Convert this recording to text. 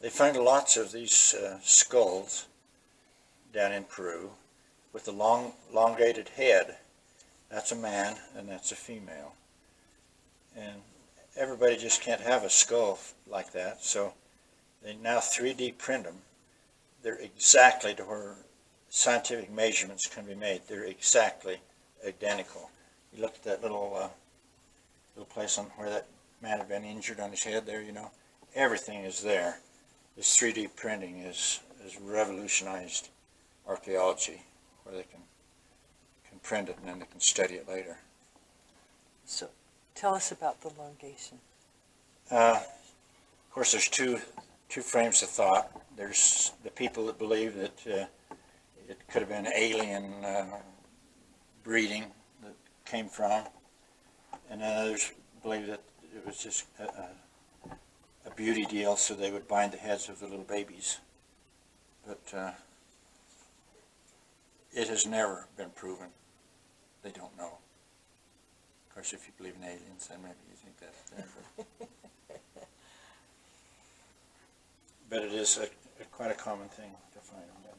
They find lots of these skulls down in Peru with the elongated head. That's a man and that's a female. And everybody just can't have a skull like that, so they now 3D print them. They're exactly to where scientific measurements can be made. They're exactly identical. You look at that little place on where that man had been injured on his head there, you know. Everything is there. This 3D printing has revolutionized archaeology, where they can print it and then they can study it later. So tell us about the elongation. Of course, there's two frames of thought. There's the people that believe that it could have been alien breeding that came from, and then others believe that it was just a beauty deal so they would bind the heads of the little babies. But it has never been proven. They don't know. Of course, if you believe in aliens, then maybe you think that's there. But it is quite a common thing to find them.